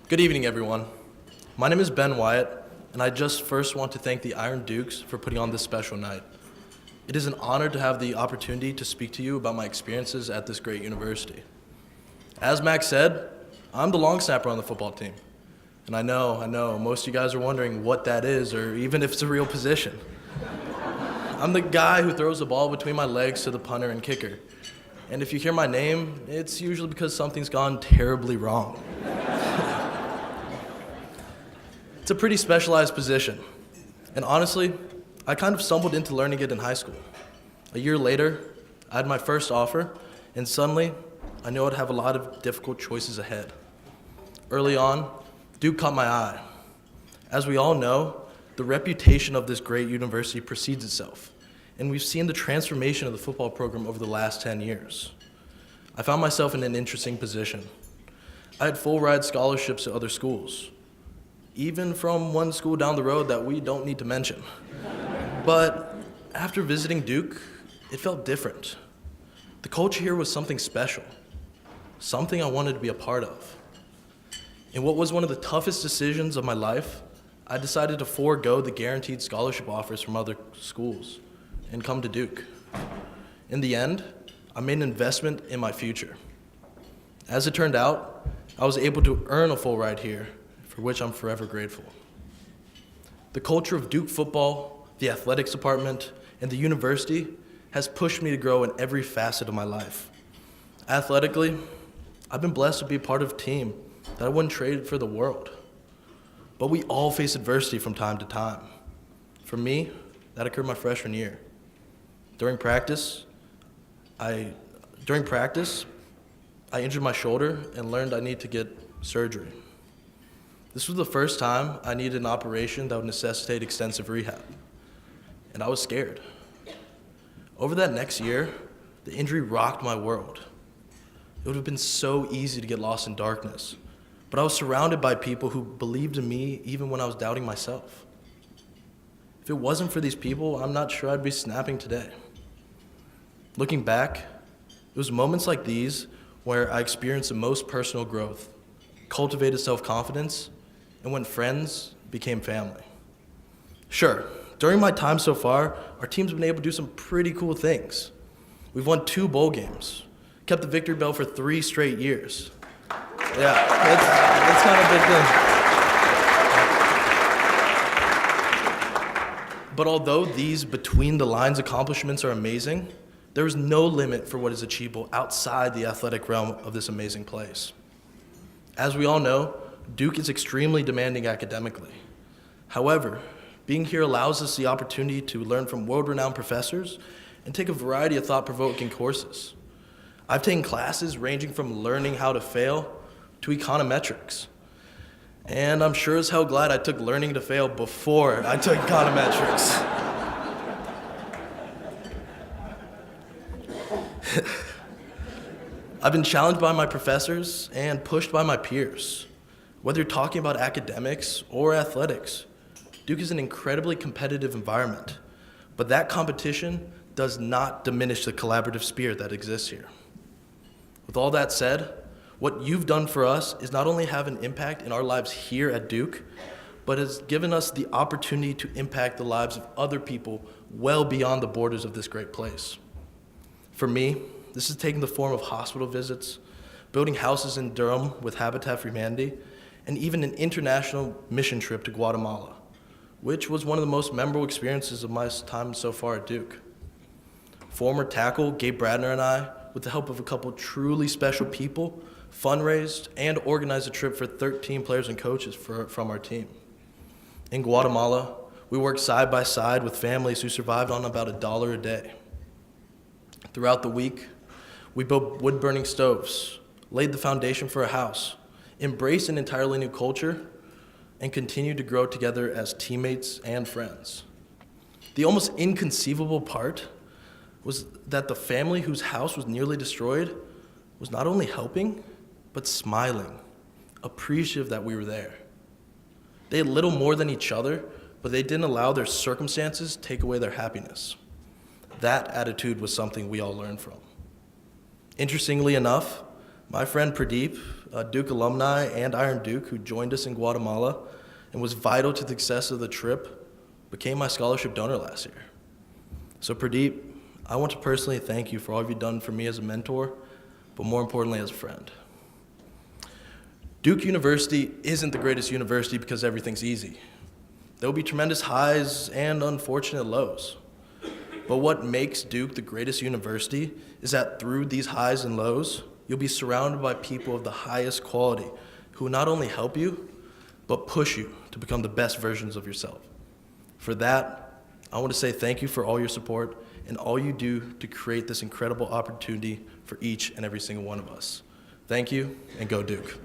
Good evening, everyone. My name is Wyatt, and I just first want to thank the Iron Dukes for putting on this special night. It is an honor to have the opportunity to speak to you about my experiences at this great university. As Max said, I'm the long snapper on the football team. And I know, most of you guys are wondering what that is or even if it's a real position. I'm the guy who throws the ball between my legs to the punter and kicker. And if you hear my name, it's usually because something's gone terribly wrong. It's a pretty specialized position. And honestly, I kind of stumbled into learning it in high school. A year later, I had my first offer, and suddenly, I knew I'd have a lot of difficult choices ahead. Early on, Duke caught my eye. As we all know, the reputation of this great university precedes itself, and we've seen the transformation of the football program over the last 10 years. I found myself in an interesting position. I had full ride scholarships to other schools, even from one school down the road that we don't need to mention. But after visiting Duke, it felt different. The culture here was something special, something I wanted to be a part of. In what was one of the toughest decisions of my life, I decided to forego the guaranteed scholarship offers from other schools and come to Duke. In the end, I made an investment in my future. As it turned out, I was able to earn a full ride here, for which I'm forever grateful. The culture of Duke football, the athletics department, and the university has pushed me to grow in every facet of my life. Athletically, I've been blessed to be part of a team that I wouldn't trade for the world. But we all face adversity from time to time. For me, that occurred my freshman year. During practice, I injured my shoulder and learned I need to get surgery. This was the first time I needed an operation that would necessitate extensive rehab, and I was scared. Over that next year, the injury rocked my world. It would have been so easy to get lost in darkness, but I was surrounded by people who believed in me even when I was doubting myself. If it wasn't for these people, I'm not sure I'd be snapping today. Looking back, it was moments like these where I experienced the most personal growth, cultivated self-confidence, and when friends became family. Sure, during my time so far, our team's been able to do some pretty cool things. We've won 2 bowl games, kept the victory bell for 3 straight years. Yeah, that's kind of a big thing. But although these between-the-lines accomplishments are amazing, there is no limit for what is achievable outside the athletic realm of this amazing place. As we all know, Duke is extremely demanding academically. However, being here allows us the opportunity to learn from world-renowned professors and take a variety of thought-provoking courses. I've taken classes ranging from learning how to fail to econometrics. And I'm sure as hell glad I took learning to fail before I took econometrics. I've been challenged by my professors and pushed by my peers. Whether you're talking about academics or athletics, Duke is an incredibly competitive environment, but that competition does not diminish the collaborative spirit that exists here. With all that said, what you've done for us is not only have an impact in our lives here at Duke, but has given us the opportunity to impact the lives of other people well beyond the borders of this great place. For me, this has taken the form of hospital visits, building houses in Durham with Habitat for Humanity, and even an international mission trip to Guatemala, which was one of the most memorable experiences of my time so far at Duke. Former tackle Gabe Bradner and I, with the help of a couple truly special people, fundraised and organized a trip for 13 players and coaches from our team. In Guatemala, we worked side by side with families who survived on about $1 a day. Throughout the week, we built wood-burning stoves, laid the foundation for a house, embraced an entirely new culture, and continued to grow together as teammates and friends. The almost inconceivable part was that the family whose house was nearly destroyed was not only helping, but smiling, appreciative that we were there. They had little more than each other, but they didn't allow their circumstances take away their happiness. That attitude was something we all learned from. Interestingly enough, My friend Pradeep, a Duke alumni and Iron Duke who joined us in Guatemala and was vital to the success of the trip, became my scholarship donor last year. So Pradeep, I want to personally thank you for all you've done for me as a mentor, but more importantly as a friend. Duke University isn't the greatest university because everything's easy. There will be tremendous highs and unfortunate lows. But what makes Duke the greatest university is that through these highs and lows, you'll be surrounded by people of the highest quality who will not only help you, but push you to become the best versions of yourself. For that, I want to say thank you for all your support and all you do to create this incredible opportunity for each and every single one of us. Thank you, and go Duke.